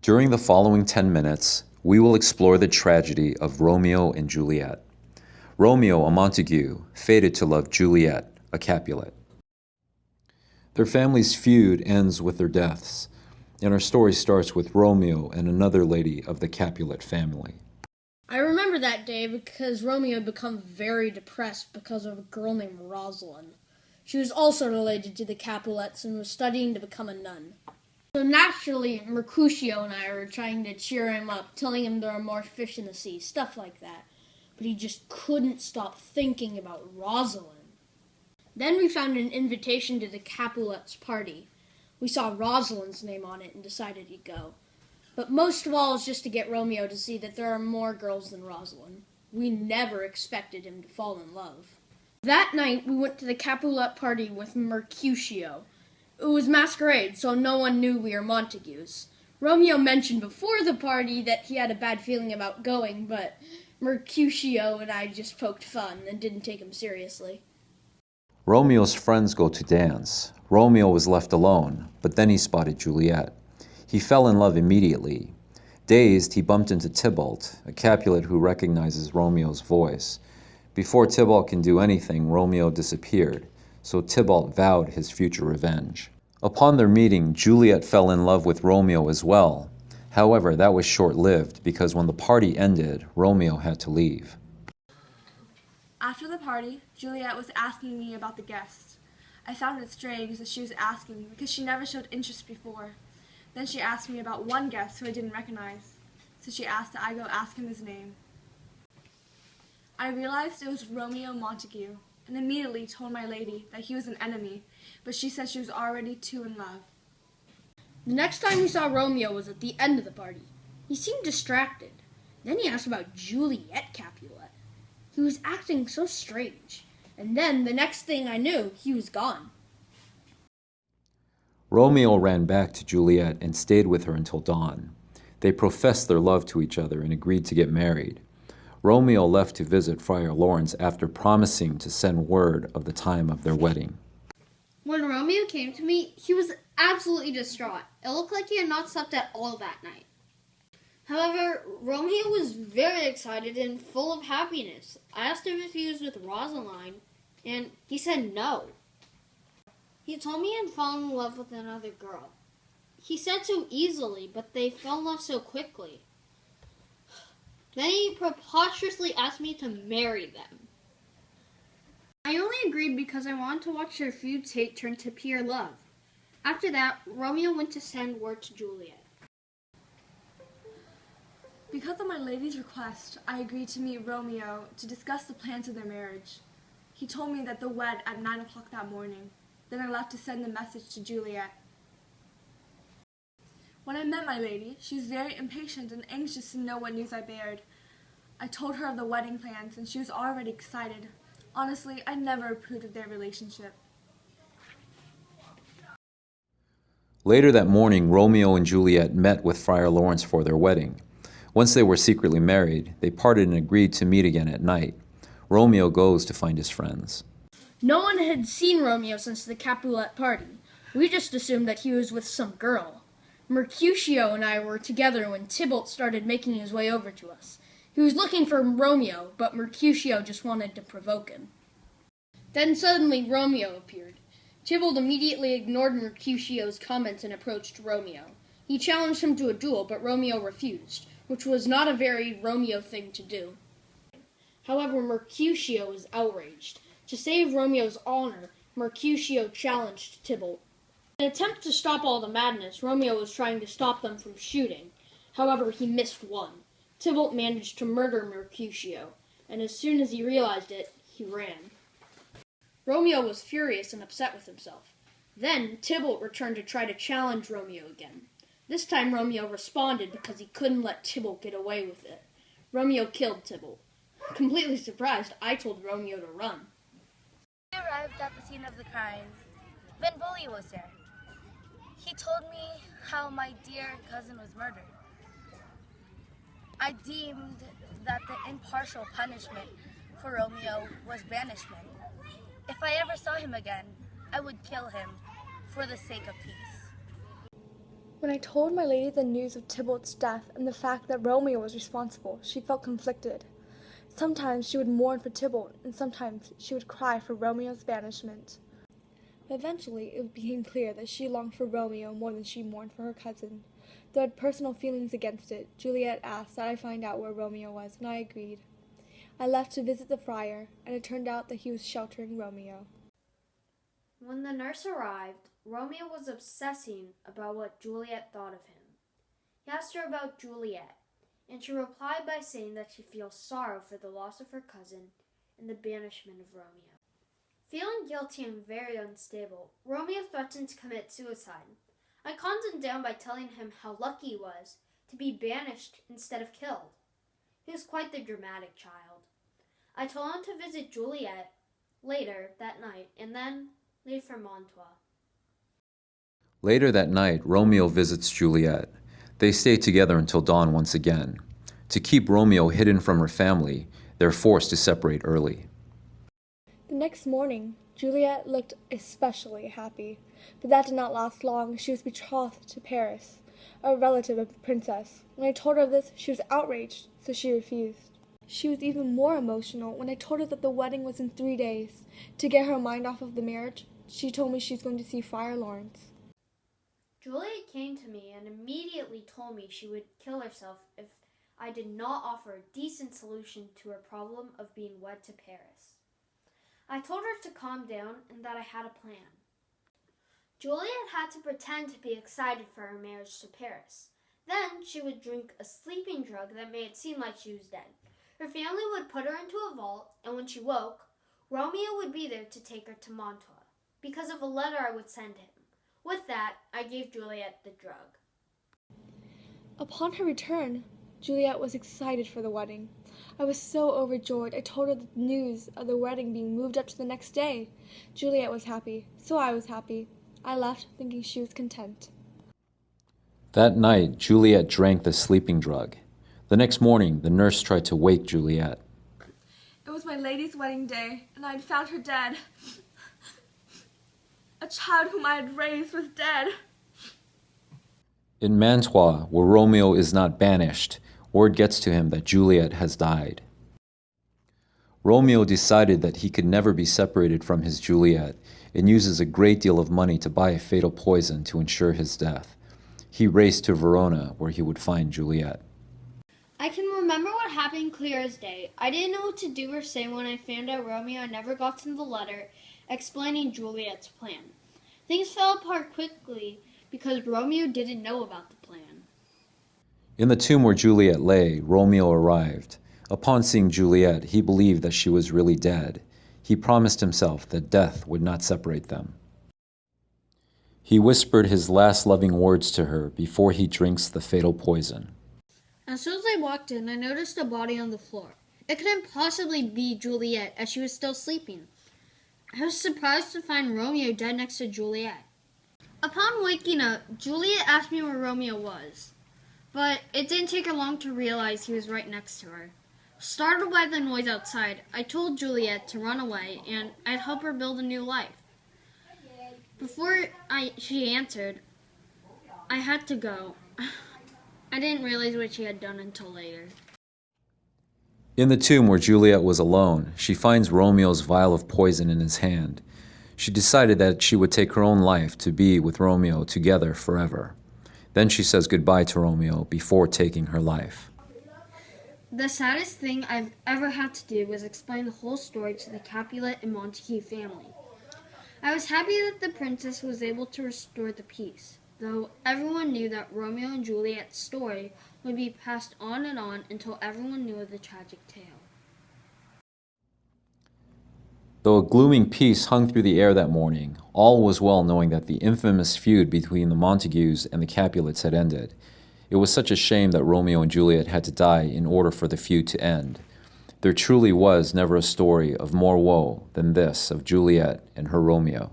During the following 10 minutes, we will explore the tragedy of Romeo and Juliet. Romeo, a Montague, fated to love Juliet, a Capulet. Their family's feud ends with their deaths, and our story starts with Romeo and another lady of the Capulet family. I remember that day because Romeo had become very depressed because of a girl named Rosaline. She was also related to the Capulets and was studying to become a nun. So naturally, Mercutio and I were trying to cheer him up, telling him there are more fish in the sea, stuff like that. But he just couldn't stop thinking about Rosaline. Then we found an invitation to the Capulets' party. We saw Rosaline's name on it and decided to go. But most of all, it was just to get Romeo to see that there are more girls than Rosaline. We never expected him to fall in love. That night, we went to the Capulet party with Mercutio. It was masquerade, so no one knew we were Montagues. Romeo mentioned before the party that he had a bad feeling about going, but Mercutio and I just poked fun and didn't take him seriously. Romeo's friends go to dance. Romeo was left alone, but then he spotted Juliet. He fell in love immediately. Dazed, he bumped into Tybalt, a Capulet who recognizes Romeo's voice. Before Tybalt can do anything, Romeo disappeared, so Tybalt vowed his future revenge. Upon their meeting, Juliet fell in love with Romeo as well. However, that was short-lived because when the party ended, Romeo had to leave. After the party, Juliet was asking me about the guests. I found it strange that she was asking because she never showed interest before. Then she asked me about one guest who I didn't recognize, so she asked that I go ask him his name. I realized it was Romeo Montague, and immediately told my lady that he was an enemy, but she said she was already too in love. The next time we saw Romeo was at the end of the party. He seemed distracted. Then he asked about Juliet Capulet. He was acting so strange. And then, the next thing I knew, he was gone. Romeo ran back to Juliet and stayed with her until dawn. They professed their love to each other and agreed to get married. Romeo left to visit Friar Lawrence after promising to send word of the time of their wedding. When Romeo came to me, he was absolutely distraught. It looked like he had not slept at all that night. However, Romeo was very excited and full of happiness. I asked him if he was with Rosaline, and he said no. He told me he had fallen in love with another girl. He said so easily, but they fell in love so quickly. Then he preposterously asked me to marry them. I only agreed because I wanted to watch their feud fate turn to pure love. After that, Romeo went to send word to Juliet. Because of my lady's request, I agreed to meet Romeo to discuss the plans of their marriage. He told me that they'll wed at 9 o'clock that morning. Then I left to send a message to Juliet. When I met my lady, she was very impatient and anxious to know what news I bared. I told her of the wedding plans, and she was already excited. Honestly, I never approved of their relationship. Later that morning, Romeo and Juliet met with Friar Lawrence for their wedding. Once they were secretly married, they parted and agreed to meet again at night. Romeo goes to find his friends. No one had seen Romeo since the Capulet party. We just assumed that he was with some girl. Mercutio and I were together when Tybalt started making his way over to us. He was looking for Romeo, but Mercutio just wanted to provoke him. Then suddenly Romeo appeared. Tybalt immediately ignored Mercutio's comments and approached Romeo. He challenged him to a duel, but Romeo refused, which was not a very Romeo thing to do. However, Mercutio was outraged. To save Romeo's honor, Mercutio challenged Tybalt. In an attempt to stop all the madness, Romeo was trying to stop them from shooting. However, he missed one. Tybalt managed to murder Mercutio, and as soon as he realized it, he ran. Romeo was furious and upset with himself. Then, Tybalt returned to try to challenge Romeo again. This time, Romeo responded because he couldn't let Tybalt get away with it. Romeo killed Tybalt. Completely surprised, I told Romeo to run. We arrived at the scene of the crime. Benvolio was there. He told me how my dear cousin was murdered. I deemed that the impartial punishment for Romeo was banishment. If I ever saw him again, I would kill him for the sake of peace. When I told my lady the news of Tybalt's death and the fact that Romeo was responsible, she felt conflicted. Sometimes she would mourn for Tybalt, and sometimes she would cry for Romeo's banishment. Eventually, it became clear that she longed for Romeo more than she mourned for her cousin. Though I had personal feelings against it, Juliet asked that I find out where Romeo was, and I agreed. I left to visit the friar, and it turned out that he was sheltering Romeo. When the nurse arrived, Romeo was obsessing about what Juliet thought of him. He asked her about Juliet, and she replied by saying that she feels sorrow for the loss of her cousin and the banishment of Romeo. Feeling guilty and very unstable, Romeo threatened to commit suicide. I calmed him down by telling him how lucky he was to be banished instead of killed. He was quite the dramatic child. I told him to visit Juliet later that night and then leave for Mantua. Later that night, Romeo visits Juliet. They stay together until dawn once again. To keep Romeo hidden from her family, they're forced to separate early. The next morning, Juliet looked especially happy, but that did not last long. She was betrothed to Paris, a relative of the princess. When I told her of this, she was outraged, so she refused. She was even more emotional when I told her that the wedding was in 3 days. To get her mind off of the marriage, she told me she was going to see Friar Lawrence. Juliet came to me and immediately told me she would kill herself if I did not offer a decent solution to her problem of being wed to Paris. I told her to calm down and that I had a plan. Juliet had to pretend to be excited for her marriage to Paris. Then she would drink a sleeping drug that made it seem like she was dead. Her family would put her into a vault, and when she woke, Romeo would be there to take her to Mantua, because of a letter I would send him. With that, I gave Juliet the drug. Upon her return, Juliet was excited for the wedding. I was so overjoyed. I told her the news of the wedding being moved up to the next day. Juliet was happy, so I was happy. I left thinking she was content. That night, Juliet drank the sleeping drug. The next morning, the nurse tried to wake Juliet. It was my lady's wedding day, and I had found her dead. A child whom I had raised was dead. In Mantua, where Romeo is not banished, word gets to him that Juliet has died. Romeo decided that he could never be separated from his Juliet and uses a great deal of money to buy a fatal poison to ensure his death. He raced to Verona, where he would find Juliet. I can remember what happened clear as day. I didn't know what to do or say when I found out Romeo never got to the letter explaining Juliet's plan. Things fell apart quickly because Romeo didn't know about the plan. In the tomb where Juliet lay, Romeo arrived. Upon seeing Juliet, he believed that she was really dead. He promised himself that death would not separate them. He whispered his last loving words to her before he drinks the fatal poison. As soon as I walked in, I noticed a body on the floor. It couldn't possibly be Juliet, as she was still sleeping. I was surprised to find Romeo dead next to Juliet. Upon waking up, Juliet asked me where Romeo was, but it didn't take her long to realize he was right next to her. Startled by the noise outside, I told Juliet to run away and I'd help her build a new life. Before she answered, I had to go. I didn't realize what she had done until later. In the tomb where Juliet was alone, she finds Romeo's vial of poison in his hand. She decided that she would take her own life to be with Romeo together forever. Then she says goodbye to Romeo before taking her life. The saddest thing I've ever had to do was explain the whole story to the Capulet and Montague family. I was happy that the princess was able to restore the peace, though everyone knew that Romeo and Juliet's story would be passed on and on until everyone knew of the tragic tale. Though a glooming peace hung through the air that morning, all was well knowing that the infamous feud between the Montagues and the Capulets had ended. It was such a shame that Romeo and Juliet had to die in order for the feud to end. There truly was never a story of more woe than this of Juliet and her Romeo.